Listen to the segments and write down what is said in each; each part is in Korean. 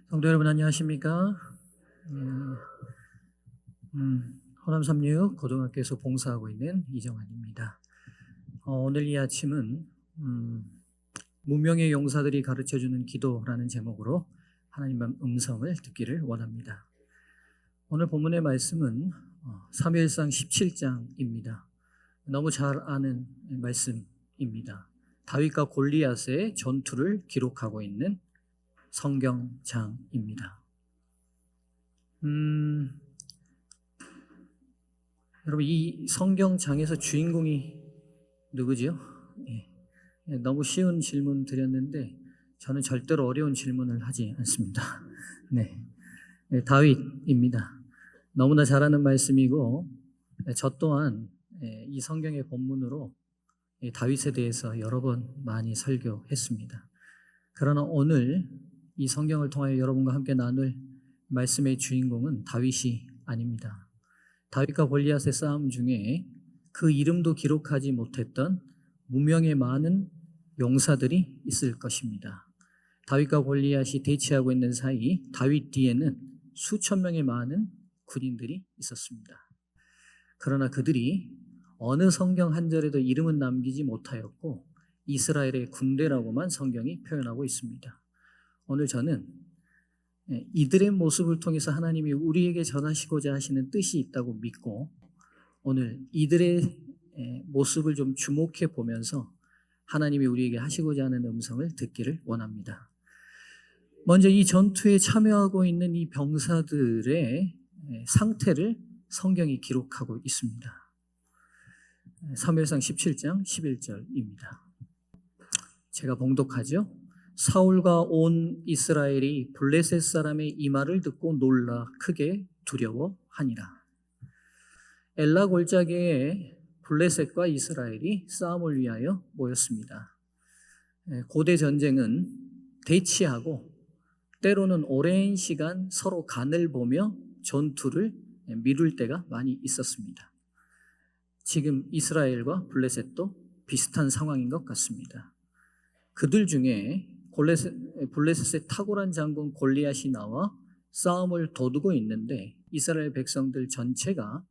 성도 여러분 안녕하십니까? 호남 36 고등학교에서 봉사하고 있는 이정환입니다. 오늘 이 아침은 무명의 용사들이 가르쳐주는 기도라는 제목으로 하나님의 음성을 듣기를 원합니다. 오늘 본문의 말씀은 사무엘상 17장입니다. 너무 잘 아는 말씀입니다. 다윗과 골리앗의 전투를 기록하고 있는 성경장입니다. 여러분 이 성경장에서 주인공이 누구죠? 너무 쉬운 질문 드렸는데 저는 절대로 어려운 질문을 하지 않습니다. 다윗입니다. 너무나 잘 아는 말씀이고 저 또한 이 성경의 본문으로 다윗에 대해서 여러 번 많이 설교했습니다. 그러나 오늘 이 성경을 통하여 여러분과 함께 나눌 말씀의 주인공은 다윗이 아닙니다. 다윗과 골리앗의 싸움 중에 그 이름도 기록하지 못했던 무명의 많은 용사들이 있을 것입니다. 다윗과 골리앗이 대치하고 있는 사이 다윗 뒤에는 수천 명의 많은 군인들이 있었습니다. 그러나 그들이 어느 성경 한 절에도 이름은 남기지 못하였고 이스라엘의 군대라고만 성경이 표현하고 있습니다. 오늘 저는 이들의 모습을 통해서 하나님이 우리에게 전하시고자 하시는 뜻이 있다고 믿고 오늘 이들의 모습을 좀 주목해 보면서 하나님이 우리에게 하시고자 하는 음성을 듣기를 원합니다. 먼저 이 전투에 참여하고 있는 이 병사들의 상태를 성경이 기록하고 있습니다. 사무엘상 17장 11절입니다. 제가 봉독하죠. 사울과 온 이스라엘이 블레셋 사람의 이 말을 듣고 놀라 크게 두려워하니라. 엘라 골짜기에 블레셋과 이스라엘이 싸움을 위하여 모였습니다. 고대 전쟁은 대치하고 때로는 오랜 시간 서로 간을 보며 전투를 미룰 때가 많이 있었습니다. 지금 이스라엘과 블레셋도 비슷한 상황인 것 같습니다. 그들 중에 블레셋의 탁월한 장군 골리앗이 나와 싸움을 도두고 있는데 이스라엘 백성들 전체가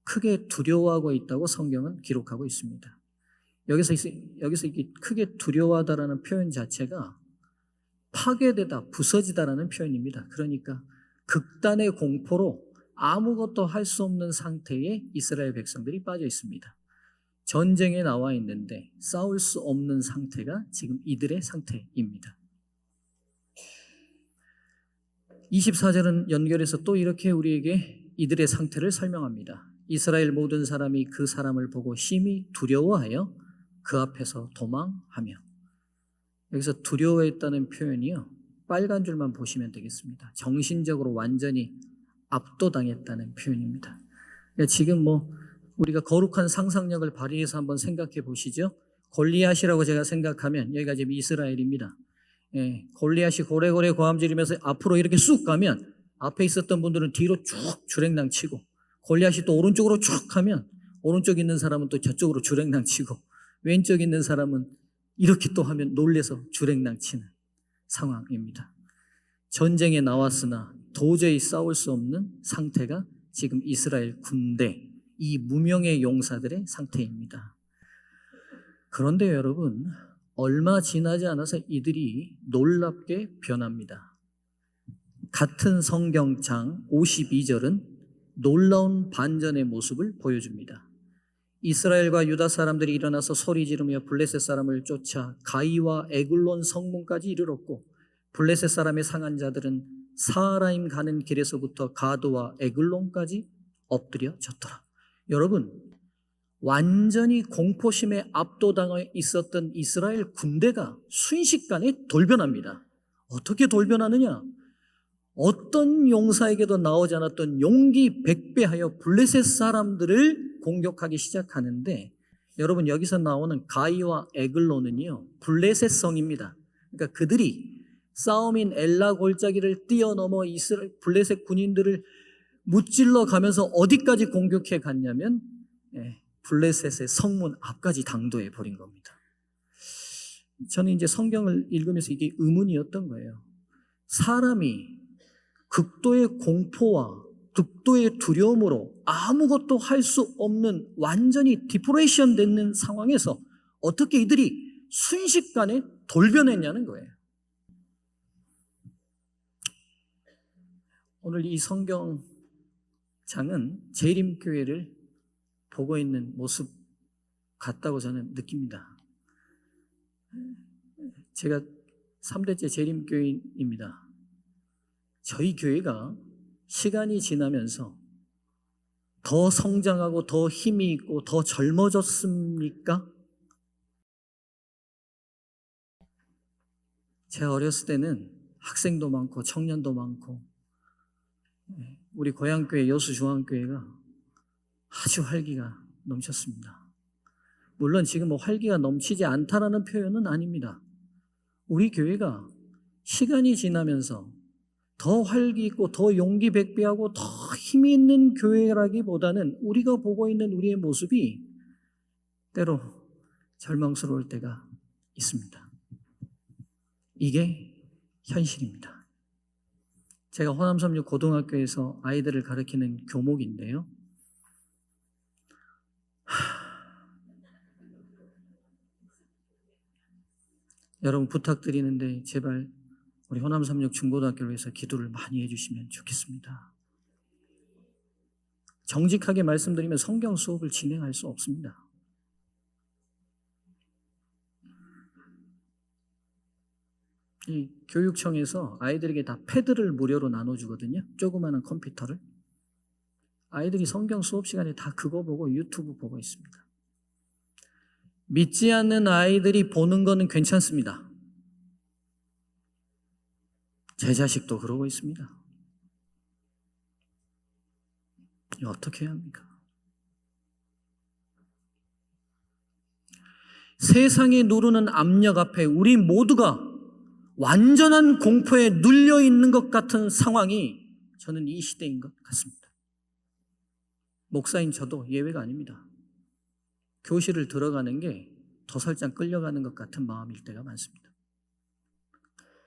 크게 두려워하고 있다고 성경은 기록하고 있습니다. 여기서 이렇게 크게 두려워하다라는 표현 자체가 파괴되다, 부서지다라는 표현입니다. 그러니까 극단의 공포로 아무것도 할 수 없는 상태에 이스라엘 백성들이 빠져 있습니다. 전쟁에 나와 있는데 싸울 수 없는 상태가 지금 이들의 상태입니다. 24절은 연결해서 또 이렇게 우리에게 이들의 상태를 설명합니다. 이스라엘 모든 사람이 그 사람을 보고 심히 두려워하여 그 앞에서 도망하며. 여기서 두려워했다는 표현이요, 빨간 줄만 보시면 되겠습니다. 정신적으로 완전히 압도당했다는 표현입니다. 그러니까 지금 우리가 거룩한 상상력을 발휘해서 한번 생각해 보시죠. 골리앗이라고 제가 생각하면 여기가 지금 이스라엘입니다. 골리앗이 고래고래 고함지르면서 앞으로 이렇게 쑥 가면 앞에 있었던 분들은 뒤로 쭉 주랭랑 치고, 골리앗이 또 오른쪽으로 쭉 하면 오른쪽 있는 사람은 또 저쪽으로 주랭랑 치고, 왼쪽 있는 사람은 이렇게 또 하면 놀래서 주랭랑 치는 상황입니다. 전쟁에 나왔으나 도저히 싸울 수 없는 상태가 지금 이스라엘 군대, 이 무명의 용사들의 상태입니다. 그런데 여러분, 얼마 지나지 않아서 이들이 놀랍게 변합니다. 같은 성경장 52절은 놀라운 반전의 모습을 보여줍니다. 이스라엘과 유다 사람들이 일어나서 소리 지르며 블레셋 사람을 쫓아 가이와 에글론 성문까지 이르렀고, 블레셋 사람의 상한 자들은 사하라임 가는 길에서부터 가드와 에글론까지 엎드려 졌더라. 여러분, 완전히 공포심에 압도당해 있었던 이스라엘 군대가 순식간에 돌변합니다. 어떻게 돌변하느냐? 어떤 용사에게도 나오지 않았던 용기 백배하여 블레셋 사람들을 공격하기 시작하는데, 여러분 여기서 나오는 가이와 에글론은요, 블레셋 성입니다. 그러니까 그들이 싸움인 엘라 골짜기를 뛰어넘어 블레셋 군인들을 무찔러 가면서 어디까지 공격해 갔냐면 블레셋의 성문 앞까지 당도해 버린 겁니다. 저는 이제 성경을 읽으면서 이게 의문이었던 거예요. 사람이 극도의 공포와 극도의 두려움으로 아무것도 할 수 없는 완전히 디프레션 되는 상황에서 어떻게 이들이 순식간에 돌변했냐는 거예요. 오늘 이 성경장은 재림교회를 보고 있는 모습 같다고 저는 느낍니다. 제가 3대째 재림교회입니다. 저희 교회가 시간이 지나면서 더 성장하고 더 힘이 있고 더 젊어졌습니까? 제가 어렸을 때는 학생도 많고 청년도 많고 우리 고향교회 여수중앙교회가 아주 활기가 넘쳤습니다. 물론 지금 뭐 활기가 넘치지 않다라는 표현은 아닙니다. 우리 교회가 시간이 지나면서 더 활기 있고 더 용기 백배하고 더 힘이 있는 교회라기보다는 우리가 보고 있는 우리의 모습이 때로 절망스러울 때가 있습니다. 이게 현실입니다. 제가 호남섬유 고등학교에서 아이들을 가르치는 교목인데요. 여러분 부탁드리는데 제발 우리 호남삼육 중고등학교를 위해서 기도를 많이 해주시면 좋겠습니다. 정직하게 말씀드리면 성경 수업을 진행할 수 없습니다. 이 교육청에서 아이들에게 다 패드를 무료로 나눠주거든요. 조그마한 컴퓨터를. 아이들이 성경 수업 시간에 다 그거 보고 유튜브 보고 있습니다. 믿지 않는 아이들이 보는 거는 괜찮습니다. 제 자식도 그러고 있습니다. 이거 어떻게 해야 합니까? 세상이 누르는 압력 앞에 우리 모두가 완전한 공포에 눌려 있는 것 같은 상황이 저는 이 시대인 것 같습니다. 목사인 저도 예외가 아닙니다. 교실을 들어가는 게 도살장 끌려가는 것 같은 마음일 때가 많습니다.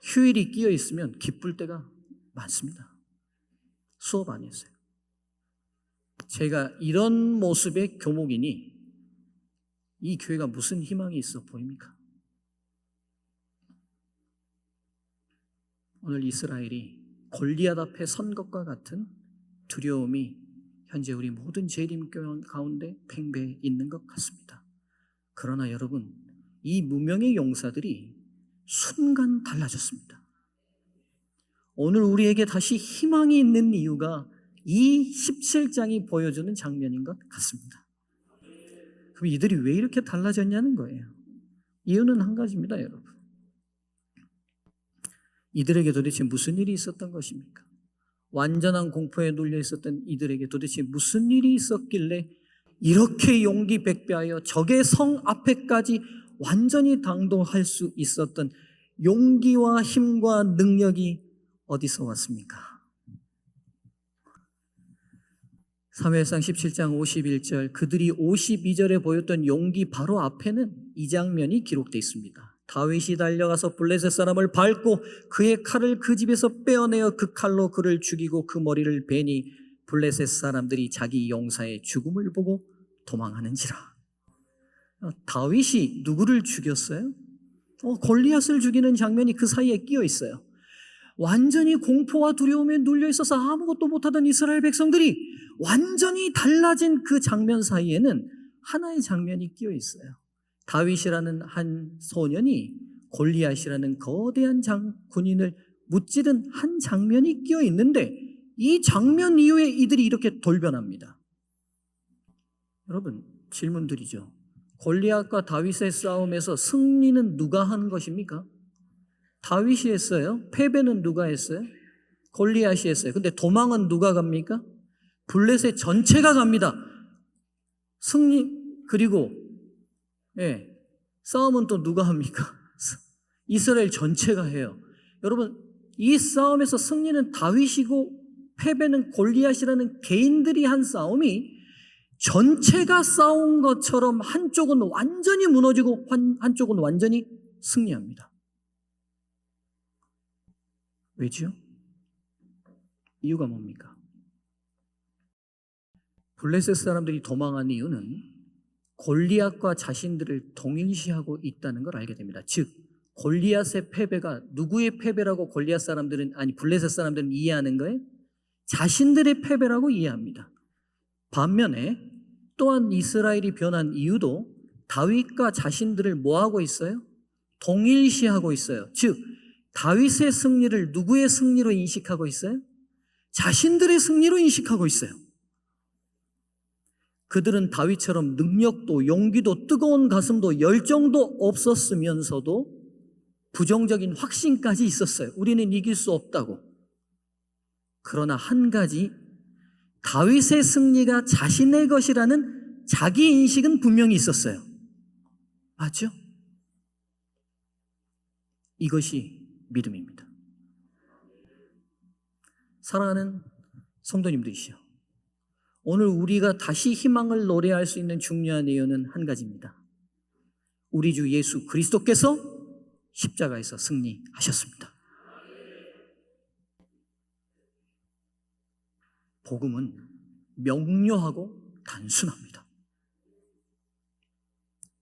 휴일이 끼어 있으면 기쁠 때가 많습니다. 수업 안 했어요. 제가 이런 모습의 교목이니 이 교회가 무슨 희망이 있어 보입니까? 오늘 이스라엘이 골리앗 앞에 선 것과 같은 두려움이 현재 우리 모든 재림교회 가운데 팽배해 있는 것 같습니다. 그러나 여러분, 이 무명의 용사들이 순간 달라졌습니다. 오늘 우리에게 다시 희망이 있는 이유가 이 17장이 보여주는 장면인 것 같습니다. 그럼 이들이 왜 이렇게 달라졌냐는 거예요. 이유는 한 가지입니다, 여러분. 이들에게 도대체 무슨 일이 있었던 것입니까? 완전한 공포에 눌려 있었던 이들에게 도대체 무슨 일이 있었길래 이렇게 용기 백배하여 적의 성 앞에까지 완전히 당도할 수 있었던 용기와 힘과 능력이 어디서 왔습니까? 사무엘상 17장 51절 그들이 52절에 보였던 용기 바로 앞에는 이 장면이 기록되어 있습니다. 다윗이 달려가서 블레셋 사람을 밟고 그의 칼을 그 집에서 빼어내어 그 칼로 그를 죽이고 그 머리를 베니 블레셋 사람들이 자기 용사의 죽음을 보고 도망하는지라. 다윗이 누구를 죽였어요? 골리앗을 죽이는 장면이 그 사이에 끼어 있어요. 완전히 공포와 두려움에 눌려 있어서 아무것도 못하던 이스라엘 백성들이 완전히 달라진 그 장면 사이에는 하나의 장면이 끼어 있어요. 다윗이라는 한 소년이 골리앗이라는 거대한 군인을 무찌른 한 장면이 끼어 있는데 이 장면 이후에 이들이 이렇게 돌변합니다. 여러분 질문 드리죠. 골리앗과 다윗의 싸움에서 승리는 누가 한 것입니까? 다윗이 했어요. 패배는 누가 했어요? 골리앗이 했어요. 근데 도망은 누가 갑니까? 블레셋 전체가 갑니다. 승리 그리고 싸움은 또 누가 합니까? 이스라엘 전체가 해요. 여러분 이 싸움에서 승리는 다윗이고 패배는 골리앗이라는 개인들이 한 싸움이 전체가 싸운 것처럼 한쪽은 완전히 무너지고 한쪽은 완전히 승리합니다. 왜죠? 이유가 뭡니까? 블레셋 사람들이 도망한 이유는 골리앗과 자신들을 동일시하고 있다는 걸 알게 됩니다. 즉 골리앗의 패배가 누구의 패배라고 골리앗 사람들은 블레셋 사람들은 이해하는 거예요? 자신들의 패배라고 이해합니다. 반면에 또한 이스라엘이 변한 이유도 다윗과 자신들을 뭐하고 있어요? 동일시하고 있어요. 즉 다윗의 승리를 누구의 승리로 인식하고 있어요? 자신들의 승리로 인식하고 있어요. 그들은 다윗처럼 능력도 용기도 뜨거운 가슴도 열정도 없었으면서도 부정적인 확신까지 있었어요. 우리는 이길 수 없다고. 그러나 한 가지, 다윗의 승리가 자신의 것이라는 자기 인식은 분명히 있었어요. 맞죠? 이것이 믿음입니다. 사랑하는 성도님들이시여, 오늘 우리가 다시 희망을 노래할 수 있는 중요한 이유는 한 가지입니다. 우리 주 예수 그리스도께서 십자가에서 승리하셨습니다. 복음은 명료하고 단순합니다.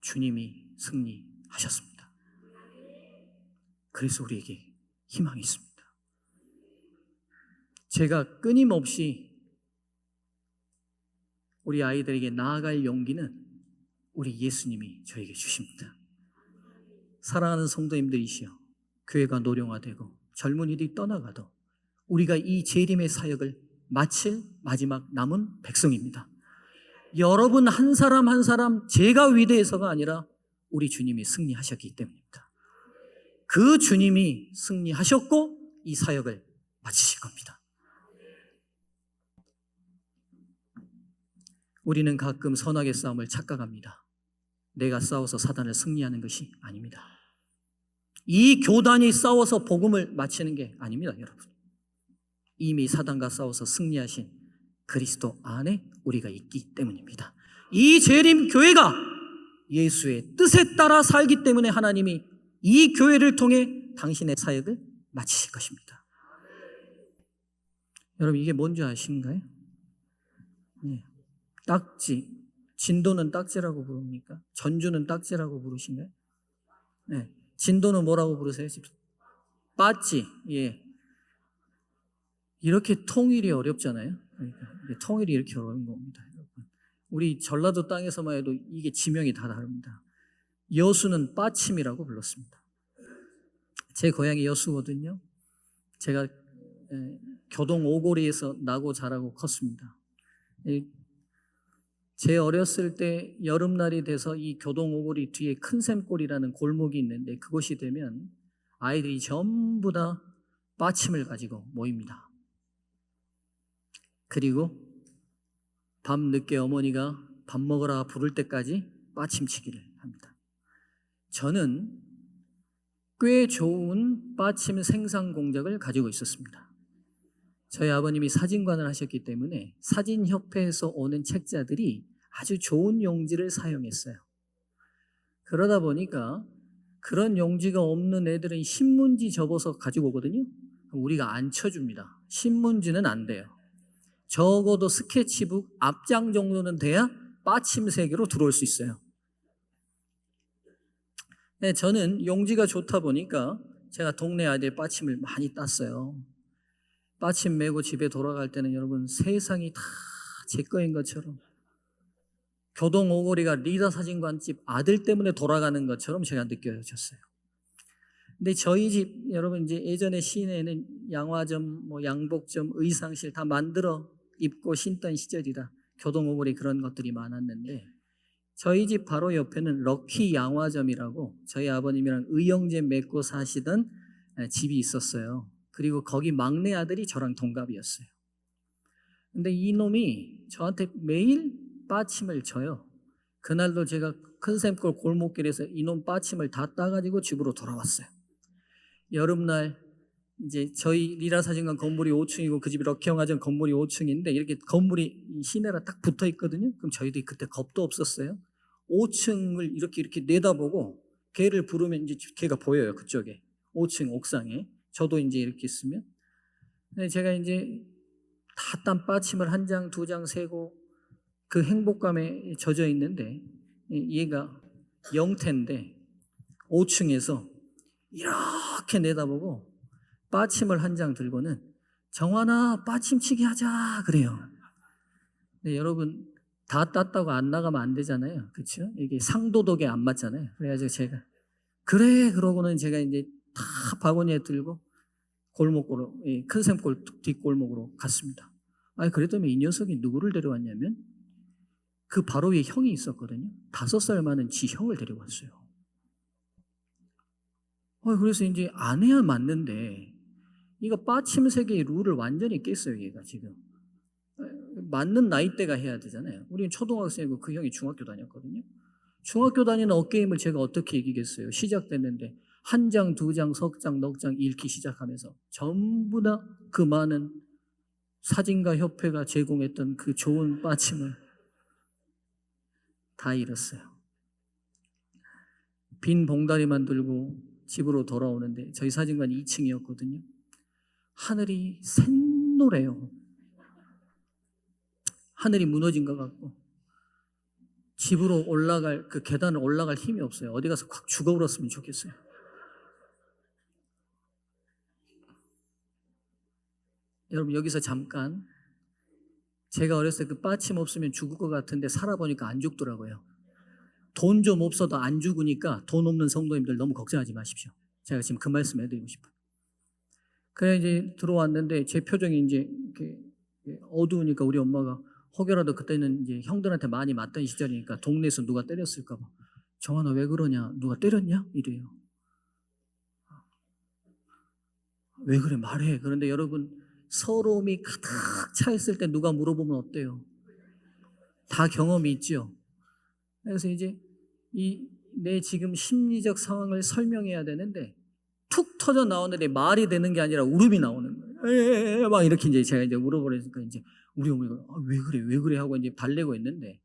주님이 승리하셨습니다. 그래서 우리에게 희망이 있습니다. 제가 끊임없이 우리 아이들에게 나아갈 용기는 우리 예수님이 저에게 주십니다. 사랑하는 성도님들이시여, 교회가 노령화되고 젊은이들이 떠나가도 우리가 이 재림의 사역을 마칠 마지막 남은 백성입니다. 여러분 한 사람 한 사람 제가 위대해서가 아니라 우리 주님이 승리하셨기 때문입니다. 그 주님이 승리하셨고 이 사역을 마치실 겁니다. 우리는 가끔 선악의 싸움을 착각합니다. 내가 싸워서 사단을 승리하는 것이 아닙니다. 이 교단이 싸워서 복음을 마치는 게 아닙니다, 여러분. 이미 사단과 싸워서 승리하신 그리스도 안에 우리가 있기 때문입니다. 이 재림 교회가 예수의 뜻에 따라 살기 때문에 하나님이 이 교회를 통해 당신의 사역을 마치실 것입니다. 여러분 이게 뭔지 아신가요? 네. 딱지. 진도는 딱지라고 부릅니까? 전주는 딱지라고 부르신가요? 네. 진도는 뭐라고 부르세요? 빠찌. 예. 이렇게 통일이 어렵잖아요. 그러니까 통일이 이렇게 어려운 겁니다, 여러분. 우리 전라도 땅에서만 해도 이게 지명이 다 다릅니다. 여수는 빠침이라고 불렀습니다. 제 고향이 여수거든요. 제가 교동 오고리에서 나고 자라고 컸습니다. 제 어렸을 때 여름날이 돼서 이 교동 오고리 뒤에 큰샘골이라는 골목이 있는데 그곳이 되면 아이들이 전부 다 빠침을 가지고 모입니다. 그리고 밤 늦게 어머니가 밥 먹으라 부를 때까지 빠침치기를 합니다. 저는 꽤 좋은 빠침 생산 공작을 가지고 있었습니다. 저희 아버님이 사진관을 하셨기 때문에 사진협회에서 오는 책자들이 아주 좋은 용지를 사용했어요. 그러다 보니까 그런 용지가 없는 애들은 신문지 접어서 가지고 오거든요. 우리가 안 쳐줍니다. 신문지는 안 돼요. 적어도 스케치북 앞장 정도는 돼야 빠침 세계로 들어올 수 있어요. 네, 저는 용지가 좋다 보니까 제가 동네 아이들 빠침을 많이 땄어요. 빠침 메고 집에 돌아갈 때는 여러분 세상이 다 제 거인 것처럼 교동 오거리가 리더 사진관집 아들 때문에 돌아가는 것처럼 제가 느껴졌어요. 근데 저희 집 여러분 이제 예전에 시내에는 양화점, 양복점, 의상실 다 만들어 입고 신던 시절이라 교동 오거리 그런 것들이 많았는데 저희 집 바로 옆에는 럭키 양화점이라고 저희 아버님이랑 의형제 맺고 사시던 집이 있었어요. 그리고 거기 막내 아들이 저랑 동갑이었어요. 근데 이놈이 저한테 매일 빠침을 쳐요. 그날도 제가 큰샘골 골목길에서 이놈 빠침을 다 따가지고 집으로 돌아왔어요. 여름날 이제 저희 리라사진관 건물이 5층이고 그 집이 럭키영화점 건물이 5층인데 이렇게 건물이 시내랑 딱 붙어 있거든요. 그럼 저희도 그때 겁도 없었어요. 5층을 이렇게 내다보고 걔를 부르면 이제 걔가 보여요. 그쪽에 5층 옥상에 저도 이제 이렇게 쓰면. 근데 제가 이제 다 딴 빠침을 한 장, 두 장 세고 그 행복감에 젖어 있는데 얘가 영태인데 5층에서 이렇게 내다보고 빠침을 한 장 들고는 정환아 빠침치기 하자 그래요. 근데 여러분 다 땄다고 안 나가면 안 되잖아요. 그렇죠? 이게 상도덕에 안 맞잖아요. 그래가지고 제가 그래 그러고는 제가 이제 다 바구니에 들고 골목으로 큰 샘골 뒷골목으로 갔습니다. 아니 그랬더니 이 녀석이 누구를 데려왔냐면 그 바로 위에 형이 있었거든요. 5살 많은 지 형을 데리고 왔어요. 그래서 이제 안 해야 맞는데 이거 빠침세계의 룰을 완전히 깼어요. 얘가 지금 맞는 나이대가 해야 되잖아요. 우리는 초등학생이고 그 형이 중학교 다녔거든요. 중학교 다니는 어게임을 제가 어떻게 이기겠어요. 시작됐는데 한 장, 두 장, 석 장, 넉 장 읽기 시작하면서 전부 다 그 많은 사진가 협회가 제공했던 그 좋은 빠침을 다 잃었어요. 빈 봉다리만 들고 집으로 돌아오는데 저희 사진관 2층이었거든요. 하늘이 샛노래요. 하늘이 무너진 것 같고 집으로 올라갈 그 계단을 올라갈 힘이 없어요. 어디 가서 확 죽어버렸으면 좋겠어요. 여러분 여기서 잠깐 제가 어렸을 때 그 빠침 없으면 죽을 것 같은데 살아보니까 안 죽더라고요. 돈 좀 없어도 안 죽으니까 돈 없는 성도님들 너무 걱정하지 마십시오. 제가 지금 그 말씀 해드리고 싶어요. 그래 이제 들어왔는데 제 표정이 이제 이렇게 어두우니까 우리 엄마가 혹여라도 그때는 이제 형들한테 많이 맞던 시절이니까 동네에서 누가 때렸을까 봐 정환아 왜 그러냐 누가 때렸냐 이래요. 왜 그래 말해. 그런데 여러분 서러움이 가득 차 있을 때 누가 물어보면 어때요? 다 경험이 있죠. 그래서 이제 내 지금 심리적 상황을 설명해야 되는데 툭 터져 나오는데 말이 되는 게 아니라 울음이 나오는 거예요. 막 이렇게 이제 제가 이제 물어보니까 이제 우리 어머니가 왜 그래 하고 이제 달래고 있는데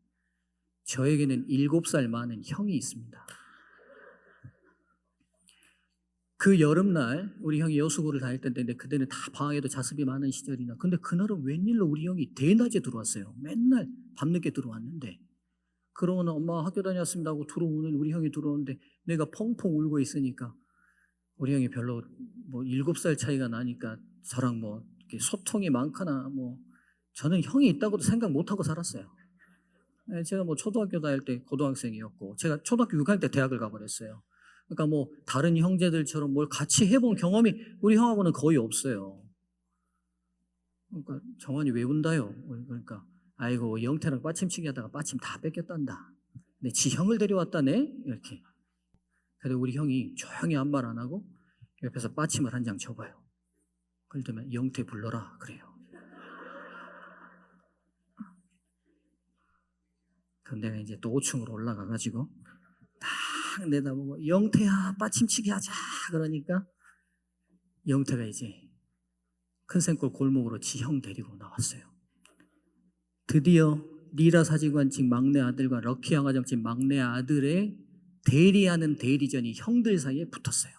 저에게는 7살 많은 형이 있습니다. 그 여름날 우리 형이 여수구를 다닐 때인데 그때는 다 방학에도 자습이 많은 시절이나 근데 그날은 웬일로 우리 형이 대낮에 들어왔어요. 맨날 밤늦게 들어왔는데 그러면 엄마 학교 다녔습니다 하고 들어오는 우리 형이 들어오는데 내가 펑펑 울고 있으니까 우리 형이 별로 뭐 7살 차이가 나니까 저랑 뭐 이렇게 소통이 많거나 뭐 저는 형이 있다고도 생각 못하고 살았어요. 제가 뭐 초등학교 다닐 때 고등학생이었고 제가 초등학교 6학년 때 대학을 가버렸어요. 그러니까 뭐 다른 형제들처럼 뭘 같이 해본 경험이 우리 형하고는 거의 없어요. 그러니까 정환이 왜 운다요? 그러니까 아이고 영태랑 빠침치기 하다가 빠침 다 뺏겼단다. 근데 지 형을 데려왔다네 이렇게. 그래도 우리 형이 조용히 아무 말 안 하고 옆에서 빠침을 한 장 줘봐요. 그러면 영태 불러라 그래요. 그럼 내가 이제 또 5층으로 올라가가지고 딱 내다보고 영태야 빠침치기 하자 그러니까 영태가 이제 큰 샘골 골목으로 지 형 데리고 나왔어요. 드디어 리라 사진관집 막내 아들과 럭키 양화정집 막내 아들의 대리하는 대리전이 형들 사이에 붙었어요.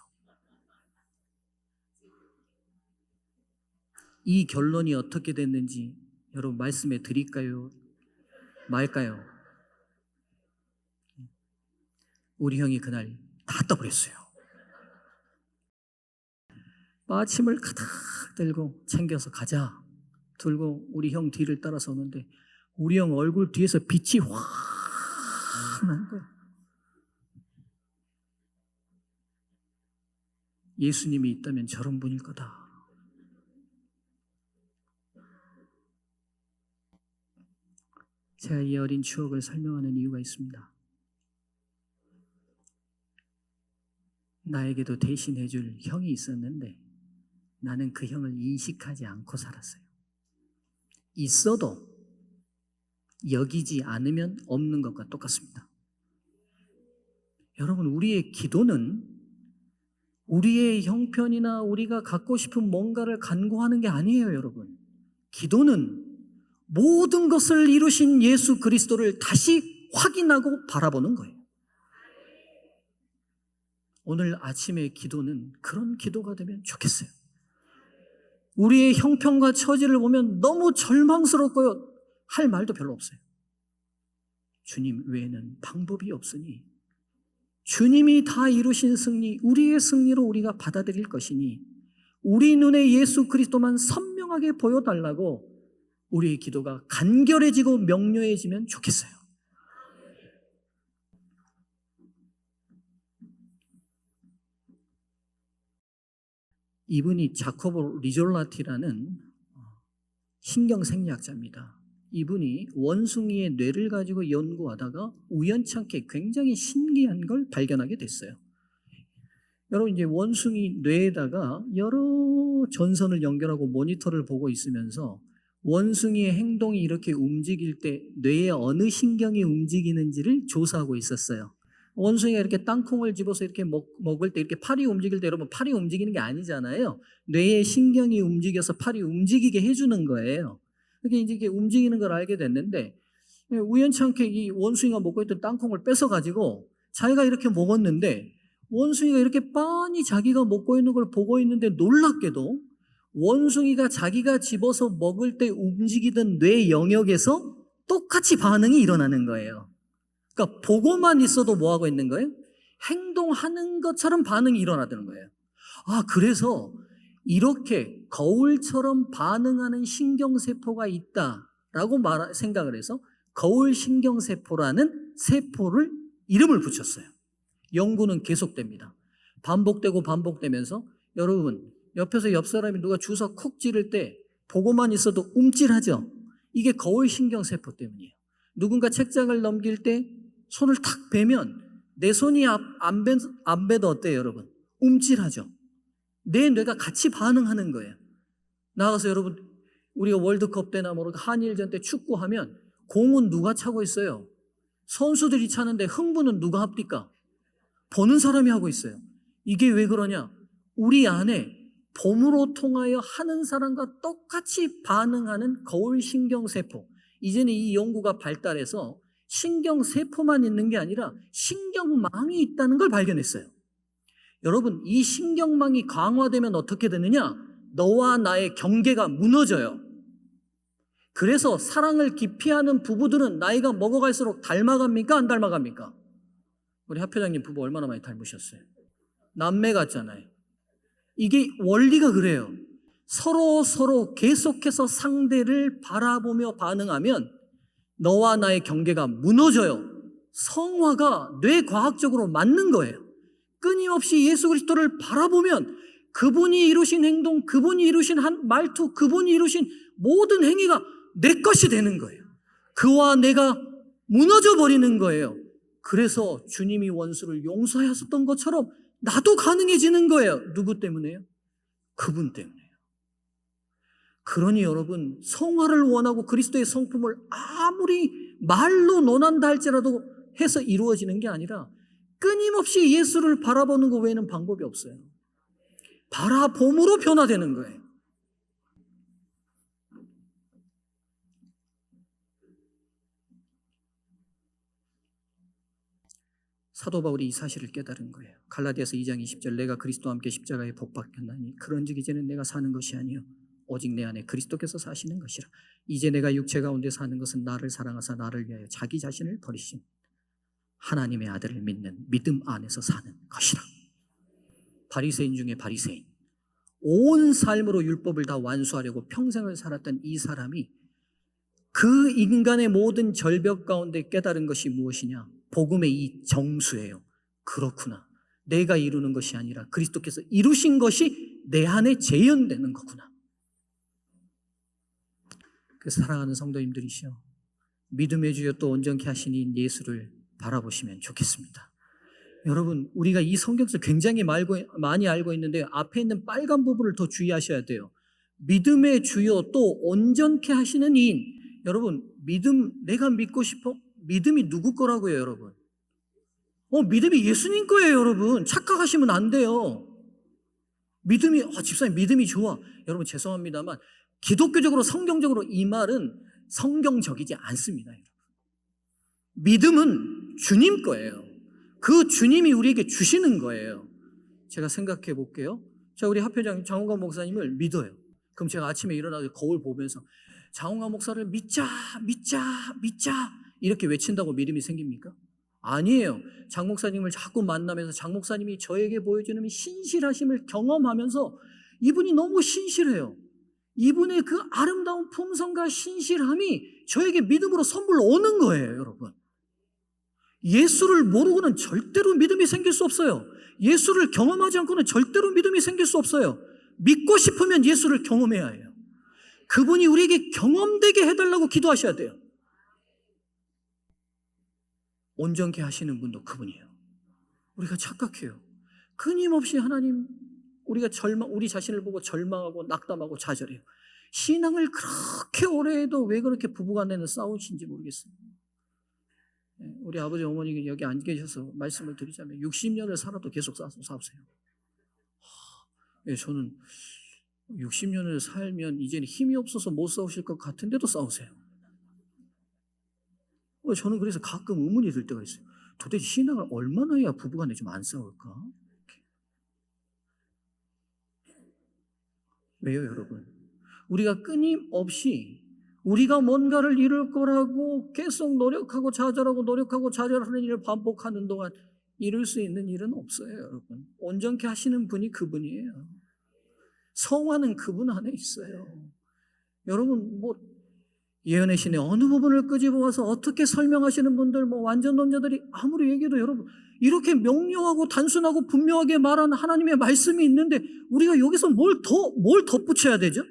이 결론이 어떻게 됐는지 여러분 말씀해 드릴까요? 말까요? 우리 형이 그날 다 떠버렸어요. 빠침을 가득 들고 챙겨서 가자 들고 우리 형 뒤를 따라서 오는데 우리 형 얼굴 뒤에서 빛이 확 난 거예요. 예수님이 있다면 저런 분일 거다. 제가 이 어린 추억을 설명하는 이유가 있습니다. 나에게도 대신해줄 형이 있었는데 나는 그 형을 인식하지 않고 살았어요. 있어도 여기지 않으면 없는 것과 똑같습니다. 여러분 우리의 기도는 우리의 형편이나 우리가 갖고 싶은 뭔가를 간구하는 게 아니에요. 여러분 기도는 모든 것을 이루신 예수 그리스도를 다시 확인하고 바라보는 거예요. 오늘 아침의 기도는 그런 기도가 되면 좋겠어요. 우리의 형편과 처지를 보면 너무 절망스럽고요. 할 말도 별로 없어요. 주님 외에는 방법이 없으니 주님이 다 이루신 승리, 우리의 승리로 우리가 받아들일 것이니 우리 눈에 예수 그리스도만 선명하게 보여달라고 우리의 기도가 간결해지고 명료해지면 좋겠어요. 이분이 자코보 리졸라티라는 신경생리학자입니다. 이분이 원숭이의 뇌를 가지고 연구하다가 우연찮게 굉장히 신기한 걸 발견하게 됐어요. 여러분, 이제 원숭이 뇌에다가 여러 전선을 연결하고 모니터를 보고 있으면서 원숭이의 행동이 이렇게 움직일 때 뇌의 어느 신경이 움직이는지를 조사하고 있었어요. 원숭이가 이렇게 땅콩을 집어서 이렇게 먹을 때 이렇게 팔이 움직일 때 여러분 팔이 움직이는 게 아니잖아요. 뇌의 신경이 움직여서 팔이 움직이게 해주는 거예요. 그게 이제 움직이는 걸 알게 됐는데 우연찮게 이 원숭이가 먹고 있던 땅콩을 뺏어가지고 자기가 이렇게 먹었는데 원숭이가 이렇게 빤히 자기가 먹고 있는 걸 보고 있는데 놀랍게도 원숭이가 자기가 집어서 먹을 때 움직이던 뇌 영역에서 똑같이 반응이 일어나는 거예요. 그러니까 보고만 있어도 뭐하고 있는 거예요? 행동하는 것처럼 반응이 일어나는 거예요. 그래서 이렇게 거울처럼 반응하는 신경세포가 있다라고 생각을 해서 거울신경세포라는 세포를 이름을 붙였어요. 연구는 계속됩니다. 반복되고 반복되면서 여러분 옆에서 옆 사람이 누가 주워 콕 찌를 때 보고만 있어도 움찔하죠. 이게 거울신경세포 때문이에요. 누군가 책장을 넘길 때 손을 탁 베면 내 손이 안 베도 어때요 여러분? 움찔하죠. 내 뇌가 같이 반응하는 거예요. 나가서 여러분 우리가 월드컵 때나 모르고 한일전 때 축구하면 공은 누가 차고 있어요? 선수들이 차는데 흥분은 누가 합니까? 보는 사람이 하고 있어요. 이게 왜 그러냐? 우리 안에 봄으로 통하여 하는 사람과 똑같이 반응하는 거울신경세포. 이제는 이 연구가 발달해서 신경세포만 있는 게 아니라 신경망이 있다는 걸 발견했어요. 여러분, 이 신경망이 강화되면 어떻게 되느냐? 너와 나의 경계가 무너져요. 그래서 사랑을 기피하는 부부들은 나이가 먹어갈수록 닮아갑니까? 안 닮아갑니까? 우리 하표장님 부부 얼마나 많이 닮으셨어요? 남매 같잖아요. 이게 원리가 그래요. 서로 계속해서 상대를 바라보며 반응하면 너와 나의 경계가 무너져요. 성화가 뇌과학적으로 맞는 거예요. 끊임없이 예수 그리스도를 바라보면 그분이 이루신 행동, 그분이 이루신 말투, 그분이 이루신 모든 행위가 내 것이 되는 거예요. 그와 내가 무너져 버리는 거예요. 그래서 주님이 원수를 용서하셨던 것처럼 나도 가능해지는 거예요. 누구 때문에요? 그분 때문에요. 그러니 여러분, 성화를 원하고 그리스도의 성품을 아무리 말로 논한다 할지라도 해서 이루어지는 게 아니라 끊임없이 예수를 바라보는 것 외에는 방법이 없어요. 바라봄으로 변화되는 거예요. 사도 바울이 이 사실을 깨달은 거예요. 갈라디아서 2장 20절 내가 그리스도와 함께 십자가에 못 박혔나니 그런즉 이제는 내가 사는 것이 아니요 오직 내 안에 그리스도께서 사시는 것이라. 이제 내가 육체 가운데 사는 것은 나를 사랑하사 나를 위하여 자기 자신을 버리신 하나님의 아들을 믿는 믿음 안에서 사는 것이라. 바리새인 중에 바리새인, 온 삶으로 율법을 다 완수하려고 평생을 살았던 이 사람이 그 인간의 모든 절벽 가운데 깨달은 것이 무엇이냐? 복음의 이 정수예요. 그렇구나. 내가 이루는 것이 아니라 그리스도께서 이루신 것이 내 안에 재현되는 거구나. 그래서 사랑하는 성도님들이시여, 믿음의 주여 또 온전케 하시니 예수를 바라보시면 좋겠습니다. 여러분, 우리가 이 성경에서 굉장히 많이 알고 있는데 앞에 있는 빨간 부분을 더 주의하셔야 돼요. 믿음의 주여 또 온전케 하시는 이인. 여러분, 믿음 내가 믿고 싶어? 믿음이 누구 거라고요, 여러분? 믿음이 예수님 거예요, 여러분. 착각하시면 안 돼요. 믿음이, 집사님 믿음이 좋아. 여러분 죄송합니다만 기독교적으로 성경적으로 이 말은 성경적이지 않습니다. 믿음은 주님 거예요. 그 주님이 우리에게 주시는 거예요. 제가 생각해 볼게요. 자, 우리 하표장 장훈관 목사님을 믿어요. 그럼 제가 아침에 일어나서 거울 보면서 장홍화 목사를 믿자, 믿자, 믿자 이렇게 외친다고 믿음이 생깁니까? 아니에요. 장 목사님을 자꾸 만나면서 장 목사님이 저에게 보여주는 신실하심을 경험하면서 이분이 너무 신실해요. 이분의 그 아름다운 품성과 신실함이 저에게 믿음으로 선물로 오는 거예요, 여러분. 예수를 모르고는 절대로 믿음이 생길 수 없어요. 예수를 경험하지 않고는 절대로 믿음이 생길 수 없어요. 믿고 싶으면 예수를 경험해야 해요. 그분이 우리에게 경험되게 해달라고 기도하셔야 돼요. 온전케 하시는 분도 그분이에요. 우리가 착각해요. 끊임없이 하나님, 우리가 우리 자신을 보고 절망하고 낙담하고 좌절해요. 신앙을 그렇게 오래 해도 왜 그렇게 부부간에는 싸우신지 모르겠어요. 우리 아버지 어머니 여기 안 계셔서 말씀을 드리자면 60년을 살아도 계속 싸우세요. 저는 60년을 살면 이제는 힘이 없어서 못 싸우실 것 같은데도 싸우세요. 저는 그래서 가끔 의문이 들 때가 있어요. 도대체 신앙을 얼마나 해야 부부간에 좀 안 싸울까? 왜요, 여러분? 우리가 끊임없이 우리가 뭔가를 이룰 거라고 계속 노력하고 좌절하는 일을 반복하는 동안 이룰 수 있는 일은 없어요, 여러분. 온전케 하시는 분이 그분이에요. 성화는 그분 안에 있어요. 여러분, 예언의 신의 어느 부분을 끄집어와서 어떻게 설명하시는 분들, 완전론자들이 아무리 얘기해도 여러분, 이렇게 명료하고 단순하고 분명하게 말하는 하나님의 말씀이 있는데 우리가 여기서 뭘 덧붙여야 되죠?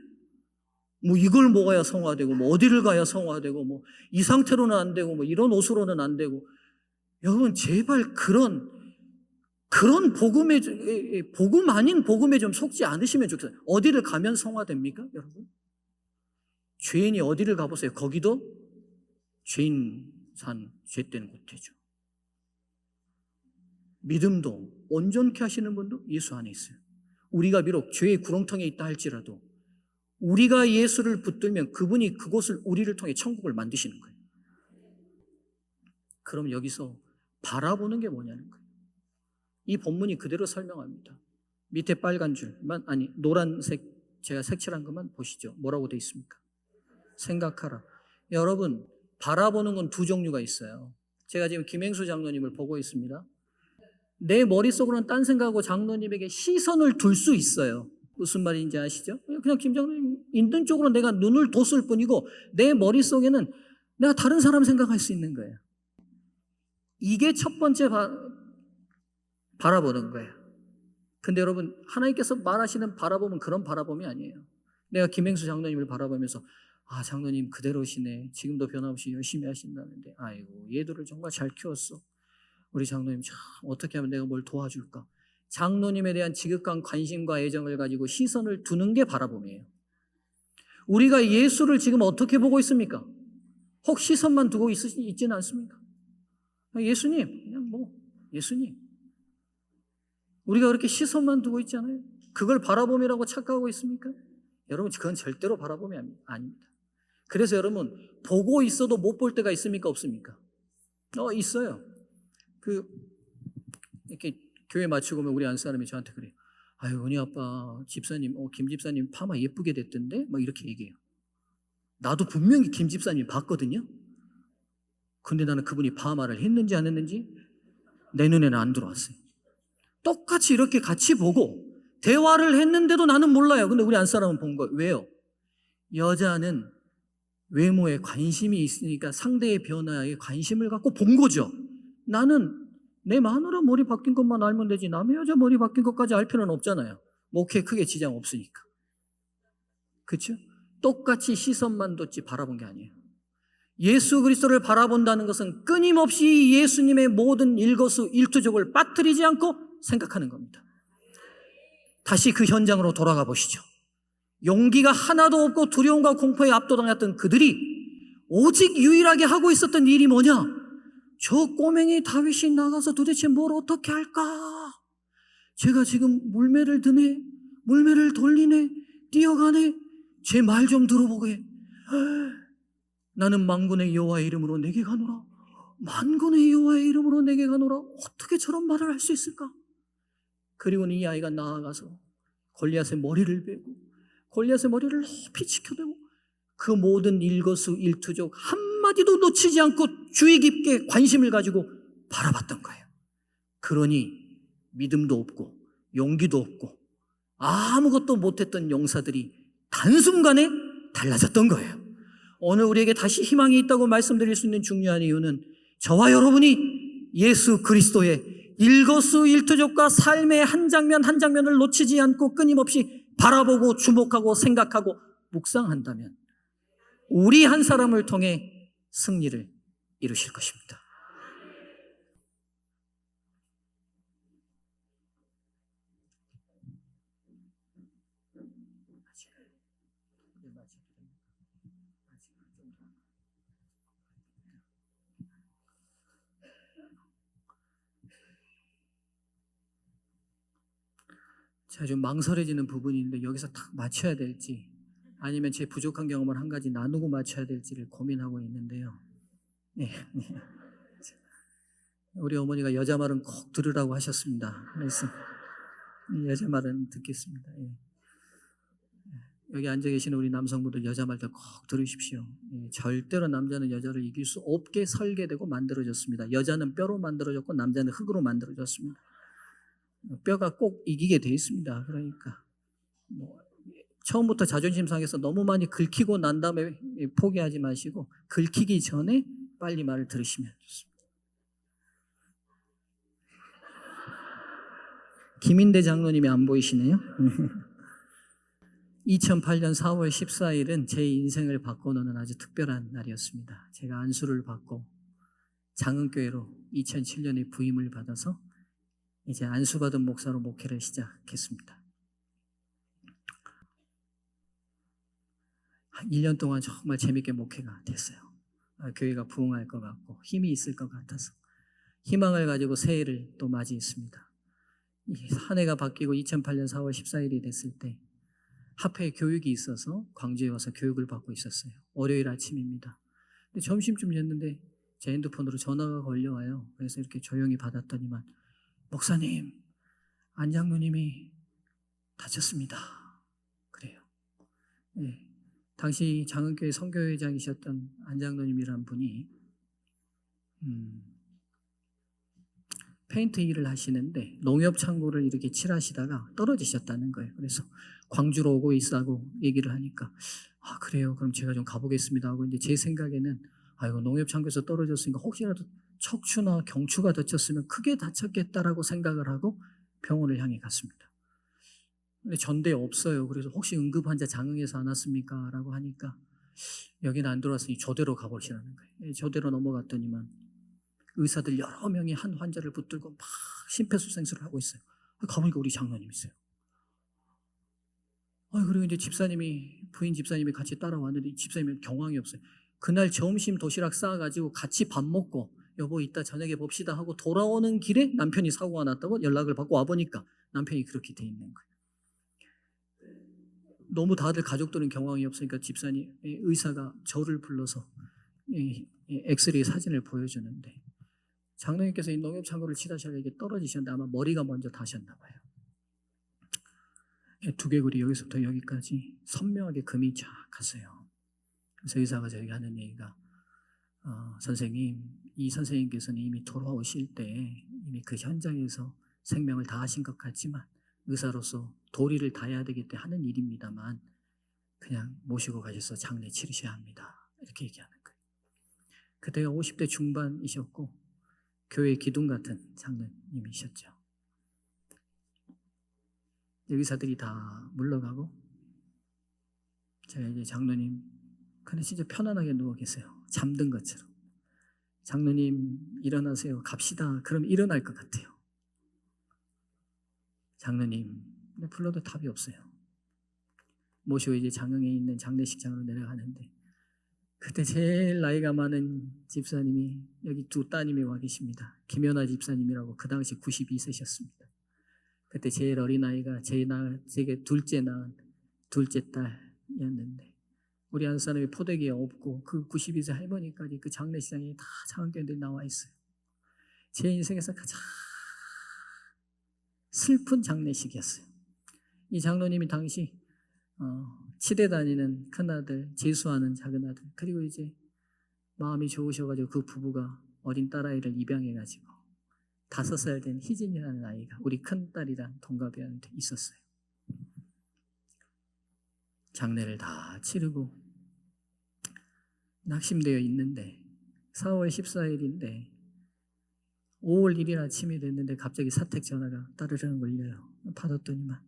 이걸 먹어야 성화되고, 어디를 가야 성화되고, 이 상태로는 안 되고, 이런 옷으로는 안 되고. 여러분, 제발 그런 복음 아닌 복음에 좀 속지 않으시면 좋겠어요. 어디를 가면 성화됩니까, 여러분? 죄인이 어디를 가보세요. 거기도 죄인 산 죄된 곳이죠. 믿음도 온전케 하시는 분도 예수 안에 있어요. 우리가 비록 죄의 구렁텅이에 있다 할지라도 우리가 예수를 붙들면 그분이 그곳을 우리를 통해 천국을 만드시는 거예요. 그럼 여기서 바라보는 게 뭐냐는 거예요. 이 본문이 그대로 설명합니다. 밑에 빨간 줄만, 노란색 제가 색칠한 것만 보시죠. 뭐라고 되어 있습니까? 생각하라. 여러분, 바라보는 건 두 종류가 있어요. 제가 지금 김행수 장로님을 보고 있습니다. 내 머릿속으로는 딴 생각하고 장로님에게 시선을 둘 수 있어요. 무슨 말인지 아시죠? 그냥 김 장로님 있는 쪽으로 내가 눈을 뒀을 뿐이고 내 머릿속에는 내가 다른 사람 생각할 수 있는 거예요. 이게 첫 번째 바라보는 거예요. 근데 여러분, 하나님께서 말하시는 바라보면 그런 바라봄이 아니에요. 내가 김행수 장로님을 바라보면서 장로님 그대로시네. 지금도 변함없이 열심히 하신다는데 아이고 얘들을 정말 잘 키웠어. 우리 장로님 참 어떻게 하면 내가 뭘 도와줄까? 장로님에 대한 지극한 관심과 애정을 가지고 시선을 두는 게 바라봄이에요. 우리가 예수를 지금 어떻게 보고 있습니까? 혹 시선만 두고 있지는 않습니까? 예수님, 그냥 예수님. 우리가 그렇게 시선만 두고 있잖아요. 그걸 바라봄이라고 착각하고 있습니까? 여러분, 그건 절대로 바라봄이 아닙니다. 그래서 여러분, 보고 있어도 못 볼 때가 있습니까? 없습니까? 있어요. 이렇게 교회 마치고 오면 우리 안 사람이 저한테 그래요. 아유, 은희 아빠, 집사님, 김 집사님 파마 예쁘게 됐던데? 이렇게 얘기해요. 나도 분명히 김 집사님 봤거든요? 근데 나는 그분이 파마를 했는지 안 했는지 내 눈에는 안 들어왔어요. 똑같이 이렇게 같이 보고 대화를 했는데도 나는 몰라요. 근데 우리 안 사람은 본 거예요. 왜요? 여자는 외모에 관심이 있으니까 상대의 변화에 관심을 갖고 본 거죠. 나는 내 마누라 머리 바뀐 것만 알면 되지 남의 여자 머리 바뀐 것까지 알 필요는 없잖아요. 목회에 크게 지장 없으니까. 그렇죠? 똑같이 시선만 뒀지 바라본 게 아니에요. 예수 그리스도를 바라본다는 것은 끊임없이 예수님의 모든 일거수일투족을 빠뜨리지 않고 생각하는 겁니다. 다시 그 현장으로 돌아가 보시죠. 용기가 하나도 없고 두려움과 공포에 압도당했던 그들이 오직 유일하게 하고 있었던 일이 뭐냐? 저 꼬맹이 다윗이 나가서 도대체 뭘 어떻게 할까? 제가 지금 물매를 드네, 물매를 돌리네, 뛰어가네, 제 말 좀 들어보게. 나는 만군의 여호와의 이름으로 내게 가노라. 만군의 여호와의 이름으로 내게 가노라. 어떻게 저런 말을 할 수 있을까? 그리고는 이 아이가 나아가서 골리앗의 머리를 베고 골리앗의 머리를 높이 치켜대고 그 모든 일거수일투족 한마디도 놓치지 않고 주의 깊게 관심을 가지고 바라봤던 거예요. 그러니 믿음도 없고 용기도 없고 아무것도 못했던 용사들이 단순간에 달라졌던 거예요. 오늘 우리에게 다시 희망이 있다고 말씀드릴 수 있는 중요한 이유는 저와 여러분이 예수 그리스도의 일거수일투족과 삶의 한 장면 한 장면을 놓치지 않고 끊임없이 바라보고 주목하고 생각하고 묵상한다면 우리 한 사람을 통해 승리를 이루실 것입니다. 제가 좀 망설여지는 부분이 있는데 여기서 딱 맞춰야 될지 아니면 제 부족한 경험을 한 가지 나누고 맞춰야 될지를 고민하고 있는데요. 네. 우리 어머니가 여자 말은 꼭 들으라고 하셨습니다. 그래서 여자 말은 듣겠습니다. 여기 앉아 계시는 우리 남성분들 여자 말들 꼭 들으십시오. 절대로 남자는 여자를 이길 수 없게 설계되고 만들어졌습니다. 여자는 뼈로 만들어졌고 남자는 흙으로 만들어졌습니다. 뼈가 꼭 이기게 돼 있습니다. 그러니까 처음부터 자존심 상해서 너무 많이 긁히고 난 다음에 포기하지 마시고 긁히기 전에 빨리 말을 들으시면 좋습니다. 김인대 장로님이 안 보이시네요. 2008년 4월 14일은 제 인생을 바꿔놓는 아주 특별한 날이었습니다. 제가 안수를 받고 장흥교회로 2007년에 부임을 받아서 이제 안수받은 목사로 목회를 시작했습니다. 1년 동안 정말 재밌게 목회가 됐어요. 교회가 부흥할 것 같고 힘이 있을 것 같아서 희망을 가지고 새해를 또 맞이했습니다. 한 해가 바뀌고 2008년 4월 14일이 됐을 때 합회 교육이 있어서 광주에 와서 교육을 받고 있었어요. 월요일 아침입니다. 근데 점심쯤 됐는데 제 핸드폰으로 전화가 걸려와요. 그래서 이렇게 조용히 받았더니만 목사님, 안 장로님이 다쳤습니다. 그래요. 네. 당시 장흥교회 선교회장이셨던 안 장로님이란 분이 페인트 일을 하시는데 농협 창고를 이렇게 칠하시다가 떨어지셨다는 거예요. 그래서 광주로 오고 있다고 얘기를 하니까 그래요. 그럼 제가 좀 가보겠습니다 하고 이제 제 생각에는 이거 농협 창고에서 떨어졌으니까 혹시라도 척추나 경추가 다쳤으면 크게 다쳤겠다라고 생각을 하고 병원을 향해 갔습니다. 근데 전대 없어요. 그래서 혹시 응급환자 장흥에서 안 왔습니까? 라고 하니까 여기는 안 들어왔으니 조대로 가보시라는 거예요. 조대로 넘어갔더니만 의사들 여러 명이 한 환자를 붙들고 막 심폐소생술을 하고 있어요. 가보니까 우리 장로님 있어요. 그리고 이제 부인 집사님이 같이 따라왔는데 집사님은 경황이 없어요. 그날 점심 도시락 싸가지고 같이 밥 먹고 여보 이따 저녁에 봅시다 하고 돌아오는 길에 남편이 사고가 났다고 연락을 받고 와보니까 남편이 그렇게 돼 있는 거예요. 너무 다들 가족들은 경황이 없으니까 집사님, 의사가 저를 불러서 엑스레이 사진을 보여주는데 장로님께서 이 농협 창고를 치다시다가 이게 떨어지셨는데 아마 머리가 먼저 다셨나 봐요. 두개골이 여기서부터 여기까지 선명하게 금이 쫙 갔어요. 그래서 의사가 저에게 하는 얘기가 선생님, 이 선생님께서는 이미 돌아오실 때 이미 그 현장에서 생명을 다하신 것 같지만 의사로서 도리를 다해야 되기 때문에 하는 일입니다만 그냥 모시고 가셔서 장례 치르셔야 합니다. 이렇게 얘기하는 거예요. 그때가 50대 중반이셨고 교회 기둥 같은 장로님이셨죠. 의사들이 다 물러가고 제가 이제 장로님 근데 진짜 편안하게 누워 계세요. 잠든 것처럼. 장로님 일어나세요. 갑시다. 그럼 일어날 것 같아요. 장로님 근데 불러도 답이 없어요. 모시고 이제 장흥에 있는 장례식장으로 내려가는데 그때 제일 나이가 많은 집사님이 여기 두 따님이 와 계십니다. 김연아 집사님이라고 그 당시 92세셨습니다. 그때 제일 어린 아이가 제게 둘째 낳은 둘째 딸이었는데 우리 한 사람이 포대기에 없고 그 92세 할머니까지 그 장례식장에 다 장학교인들이 나와 있어요. 제 인생에서 가장 슬픈 장례식이었어요. 이 장로님이 당시 치대 다니는 큰아들, 재수하는 작은아들, 그리고 이제 마음이 좋으셔가지고 그 부부가 어린 딸아이를 입양해가지고 5살 된 희진이라는 아이가 우리 큰딸이랑 동갑이었는데 있었어요. 장례를 다 치르고 낙심되어 있는데 4월 14일인데 5월 1일 아침이 됐는데 갑자기 사택 전화가 따르릉 울려요. 받았더니만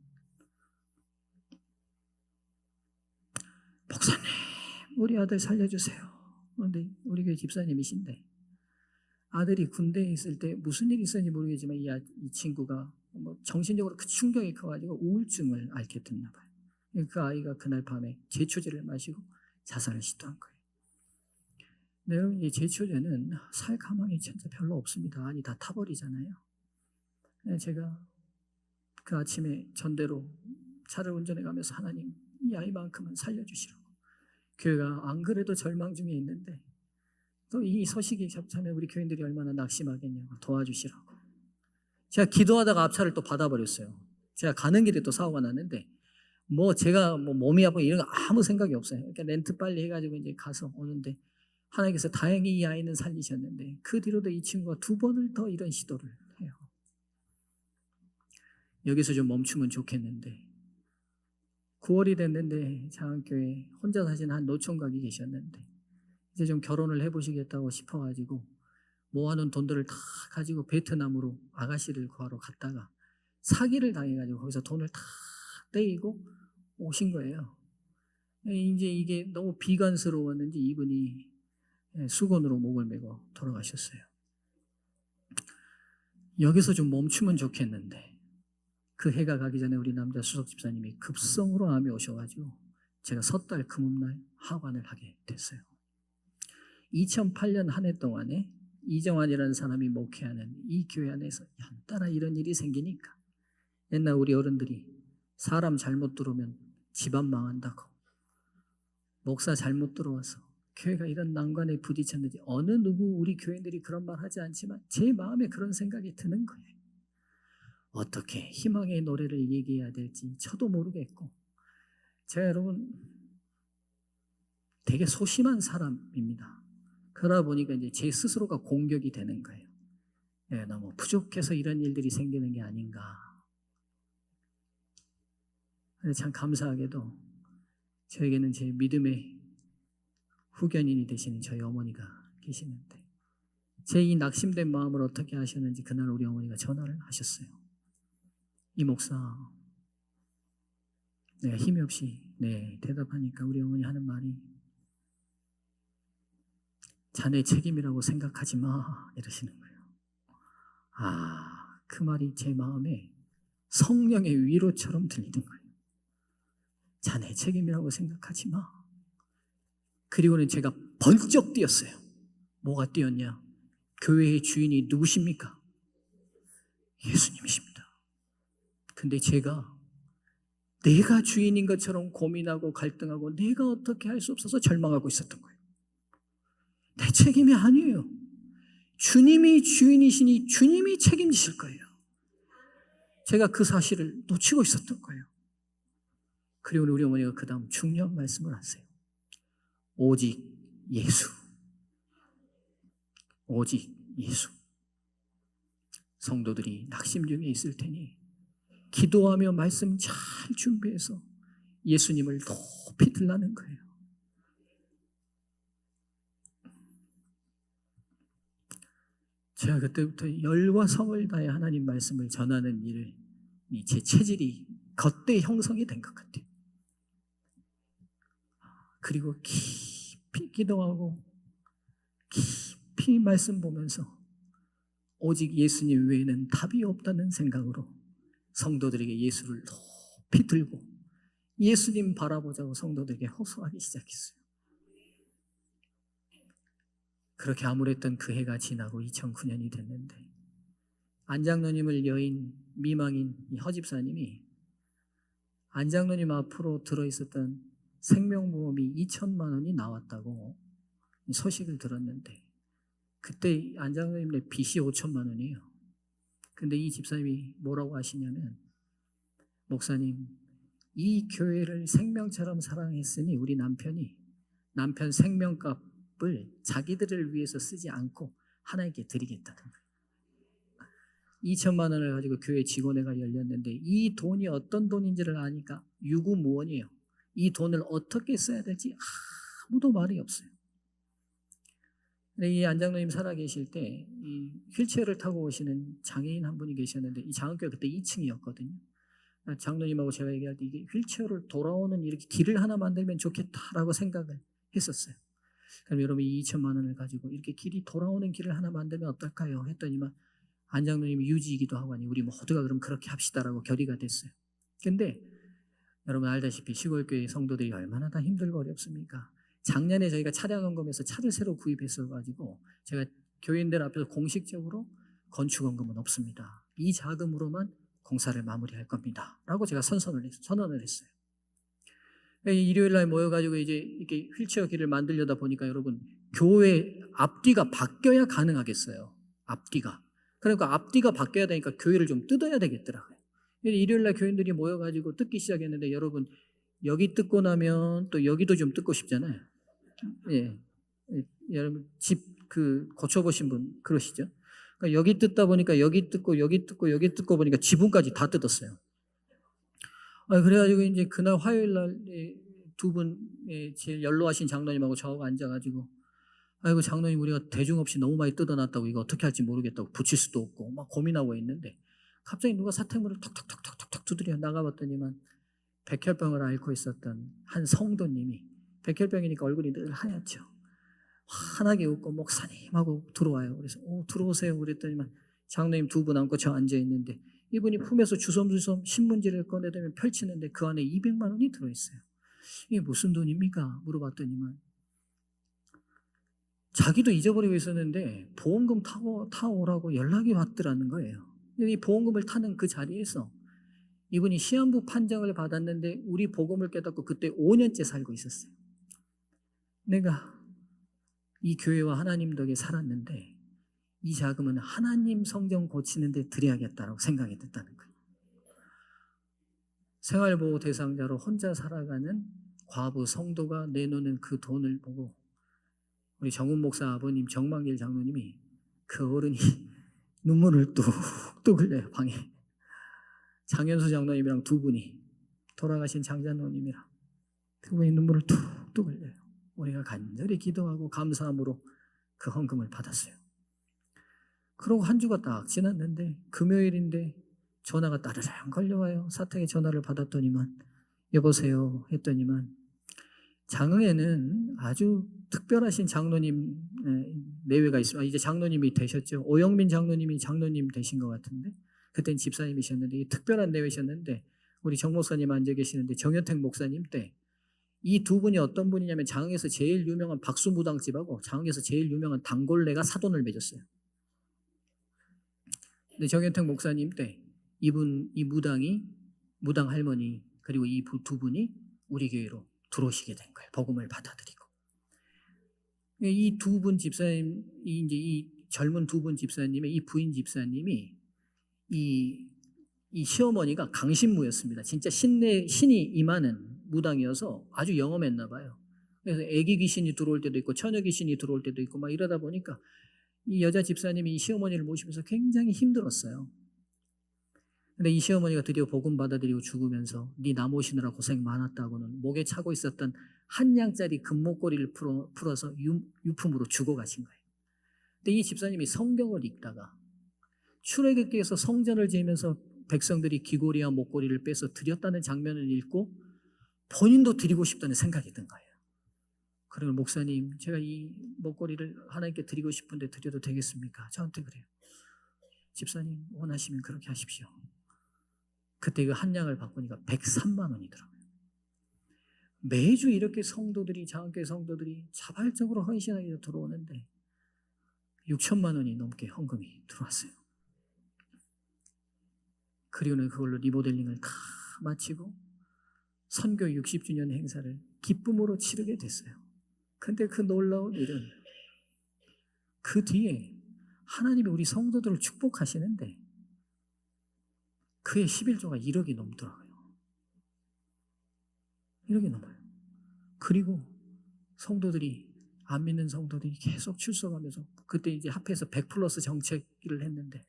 목사님, 우리 아들 살려주세요. 그런데 우리 교회 집사님이신데 아들이 군대에 있을 때 무슨 일이 있었는지 모르겠지만 이 친구가 뭐 정신적으로 그 충격이 커가지고 우울증을 앓게 됐나 봐요. 그 아이가 그날 밤에 제초제를 마시고 자살을 시도한 거예요. 네, 이 제초제는 살 가망이 진짜 별로 없습니다. 아니 다 타버리잖아요. 제가 그 아침에 전대로 차를 운전해 가면서 하나님 이 아이만큼은 살려주시라고. 교회가 안 그래도 절망 중에 있는데 또 이 소식이 접하면 우리 교인들이 얼마나 낙심하겠냐고 도와주시라고. 제가 기도하다가 앞차를 또 받아버렸어요. 제가 가는 길에 또 사고가 났는데 제가 몸이 아프고 이런 거 아무 생각이 없어요. 그러니까 렌트 빨리 해가지고 이제 가서 오는데 하나님께서 다행히 이 아이는 살리셨는데 그 뒤로도 이 친구가 2번을 더 이런 시도를 해요. 여기서 좀 멈추면 좋겠는데 9월이 됐는데 장안교회 혼자 사시는 한 노총각이 계셨는데 이제 좀 결혼을 해보시겠다고 싶어가지고 모아놓은 돈들을 다 가지고 베트남으로 아가씨를 구하러 갔다가 사기를 당해가지고 거기서 돈을 다 떼이고 오신 거예요. 이제 이게 너무 비관스러웠는지 이분이 수건으로 목을 메고 돌아가셨어요. 여기서 좀 멈추면 좋겠는데 그 해가 가기 전에 우리 남자 수석 집사님이 급성으로 암이 오셔가지고 제가 섣달 금음날 하관을 하게 됐어요. 2008년 한 해 동안에 이정환이라는 사람이 목회하는 이 교회 안에서 연달아 이런 일이 생기니까 옛날 우리 어른들이 사람 잘못 들어오면 집안 망한다고 목사 잘못 들어와서 교회가 이런 난관에 부딪혔는지 어느 누구 우리 교인들이 그런 말 하지 않지만 제 마음에 그런 생각이 드는 거예요. 어떻게 희망의 노래를 얘기해야 될지 저도 모르겠고 제가 여러분 되게 소심한 사람입니다. 그러다 보니까 이제 제 스스로가 공격이 되는 거예요. 너무 부족해서 이런 일들이 생기는 게 아닌가. 근데 참 감사하게도 저에게는 제 믿음의 후견인이 되시는 저희 어머니가 계시는데 제 이 낙심된 마음을 어떻게 하셨는지 그날 우리 어머니가 전화를 하셨어요. 이 목사, 내가 힘이 없이 대답하니까 우리 어머니 하는 말이 자네 책임이라고 생각하지 마 이러시는 거예요. 그 말이 제 마음에 성령의 위로처럼 들리는 거예요. 자네 책임이라고 생각하지 마. 그리고는 제가 번쩍 뛰었어요. 뭐가 뛰었냐? 교회의 주인이 누구십니까? 예수님이십니다. 근데 제가 주인인 것처럼 고민하고 갈등하고 내가 어떻게 할 수 없어서 절망하고 있었던 거예요. 내 책임이 아니에요. 주님이 주인이시니 주님이 책임지실 거예요. 제가 그 사실을 놓치고 있었던 거예요. 그리고 우리 어머니가 그 다음 중요한 말씀을 하세요. 오직 예수. 오직 예수. 성도들이 낙심 중에 있을 테니 기도하며 말씀 잘 준비해서 예수님을 높이 들라는 거예요. 제가 그때부터 열과 성을 다해 하나님 말씀을 전하는 일을 제 체질이 겉대 형성이 된 것 같아요. 그리고 깊이 기도하고 깊이 말씀 보면서 오직 예수님 외에는 답이 없다는 생각으로 성도들에게 예수를 높이 들고 예수님 바라보자고 성도들에게 호소하기 시작했어요. 그렇게 암울했던 그 해가 지나고 2009년이 됐는데 안장로님을 여인 미망인 이 허집사님이 안장로님 앞으로 들어있었던 생명보험이 2천만 원이 나왔다고 소식을 들었는데 그때 안장로님의 빚이 5천만 원이에요. 근데 이 집사님이 뭐라고 하시냐면 목사님 이 교회를 생명처럼 사랑했으니 우리 남편이 남편 생명값을 자기들을 위해서 쓰지 않고 하나님께 드리겠다는 거예요. 2천만 원을 가지고 교회 직원회가 열렸는데 이 돈이 어떤 돈인지를 아니까 유구무원이에요. 이 돈을 어떻게 써야 될지 아무도 말이 없어요. 근데 이 안장로님 살아계실 때 이 휠체어를 타고 오시는 장애인 한 분이 계셨는데 이 장흥교회 그때 2층이었거든요. 장로님하고 제가 얘기할 때 이게 휠체어를 돌아오는 이렇게 길을 하나 만들면 좋겠다라고 생각을 했었어요. 그럼 여러분 이 2천만 원을 가지고 이렇게 길이 돌아오는 길을 하나 만들면 어떨까요? 했더니만 안장로님이 유지이기도 하고 하니 우리 모두가 그럼 그렇게 합시다라고 결의가 됐어요. 근데 여러분 알다시피 시골교회 성도들이 얼마나 다 힘들고 어렵습니까? 작년에 저희가 차량원금에서 차를 새로 구입했어가지고 제가 교인들 앞에서 공식적으로 건축원금은 없습니다. 이 자금으로만 공사를 마무리할 겁니다. 라고 제가 선언을 했어요. 일요일 날 모여가지고 이제 이렇게 휠체어 길을 만들려다 보니까 여러분 교회 앞뒤가 바뀌어야 가능하겠어요. 앞뒤가. 그러니까 앞뒤가 바뀌어야 되니까 교회를 좀 뜯어야 되겠더라고요. 일요일 날 교인들이 모여가지고 뜯기 시작했는데 여러분 여기 뜯고 나면 또 여기도 좀 뜯고 싶잖아요. 예. 여러분 집 고쳐보신 분 그러시죠? 그러니까 여기 뜯다 보니까 여기 뜯고 여기 뜯고 여기 뜯고 보니까 지붕까지 다 뜯었어요. 그래가지고 이제 그날 화요일 날 두 분 제일 연로하신 장로님하고 저하고 앉아가지고 아이고 장로님 우리가 대중 없이 너무 많이 뜯어놨다고 이거 어떻게 할지 모르겠다고 붙일 수도 없고 막 고민하고 있는데 갑자기 누가 사택문을 톡톡톡톡톡 두드려 나가봤더니만 백혈병을 앓고 있었던 한 성도님이 백혈병이니까 얼굴이 늘 하얗죠. 환하게 웃고 목사님하고 들어와요. 그래서 들어오세요 그랬더니만 장로님 두 분 안고 저 앉아있는데 이분이 품에서 주섬주섬 신문지를 꺼내들면 펼치는데 그 안에 200만 원이 들어있어요. 이게 무슨 돈입니까? 물어봤더니만 자기도 잊어버리고 있었는데 보험금 타오라고 연락이 왔더라는 거예요. 이 보험금을 타는 그 자리에서 이분이 시한부 판정을 받았는데 우리 복음을 깨닫고 그때 5년째 살고 있었어요. 내가 이 교회와 하나님 덕에 살았는데 이 자금은 하나님 성경 고치는 데 드려야겠다라고 생각이 됐다는 거예요. 생활보호 대상자로 혼자 살아가는 과부 성도가 내놓는 그 돈을 보고 우리 정훈 목사 아버님 정만길 장로님이 그 어른이 눈물을 뚝뚝 흘려요. 방에 장현수 장로님이랑 두 분이 돌아가신 장장로님이랑 두 분이 눈물을 뚝뚝 흘려요. 우리가 간절히 기도하고 감사함으로 그 헌금을 받았어요. 그러고 한 주가 딱 지났는데 금요일인데 전화가 따르릉 걸려와요. 사택에 전화를 받았더니만 여보세요 했더니만 장흥에는 아주 특별하신 장로님 내외가 있어요. 이제 장로님이 되셨죠. 오영민 장로님이 장로님 되신 것 같은데 그땐 집사님이셨는데 특별한 내외셨는데 우리 정 목사님 앉아 계시는데 정현택 목사님 때 이 두 분이 어떤 분이냐면 장흥에서 제일 유명한 박수무당집하고 장흥에서 제일 유명한 단골레가 사돈을 맺었어요. 근데 정현택 목사님 때 이 무당 할머니 그리고 이 두 분이 우리 교회로 들어오시게 된 거예요. 복음을 받아들이고 이 두 분 집사님 이제 이 젊은 두 분 집사님의 이 부인 집사님이 이 시어머니가 강신무였습니다. 진짜 신이 임하는 무당이어서 아주 영험했나 봐요. 그래서 애기 귀신이 들어올 때도 있고 처녀 귀신이 들어올 때도 있고 막 이러다 보니까 이 여자 집사님이 이 시어머니를 모시면서 굉장히 힘들었어요. 근데 이 시어머니가 드디어 복음 받아들이고 죽으면서 네 나 모시느라 고생 많았다고는 목에 차고 있었던 한 양짜리 금목걸이를 풀어서 유품으로 주고 가신 거예요. 근데 이 집사님이 성경을 읽다가 출애굽기에서 성전을 지으면서 백성들이 귀고리와 목걸이를 빼서 드렸다는 장면을 읽고 본인도 드리고 싶다는 생각이 든 거예요. 그리고 목사님 제가 이 목걸이를 하나님께 드리고 싶은데 드려도 되겠습니까? 저한테 그래요. 집사님 원하시면 그렇게 하십시오. 그때 그 한 양을 바꾸니까 103만 원이더라고요. 매주 이렇게 성도들이 장학교회 성도들이 자발적으로 헌신하게 들어오는데 6천만 원이 넘게 헌금이 들어왔어요. 그리고는 그걸로 리모델링을 다 마치고 선교 60주년 행사를 기쁨으로 치르게 됐어요. 근데 그 놀라운 일은 그 뒤에 하나님이 우리 성도들을 축복하시는데 그의 11조가 1억이 넘더라고요. 1억이 넘어요. 그리고 성도들이, 안 믿는 성도들이 계속 출석하면서, 그때 이제 합해서 100 플러스 정책을 했는데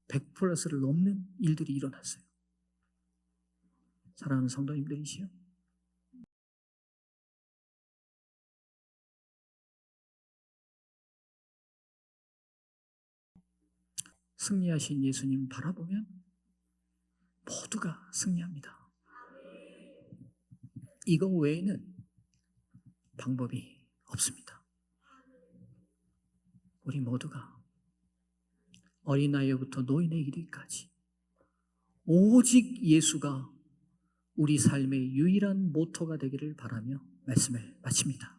100 플러스를 넘는 일들이 일어났어요. 사랑하는 성도님들이시요, 승리하신 예수님 바라보면 모두가 승리합니다. 이거 외에는 방법이 없습니다. 우리 모두가 어린아이부터 노인에 이르기까지 오직 예수가 우리 삶의 유일한 모토가 되기를 바라며 말씀을 마칩니다.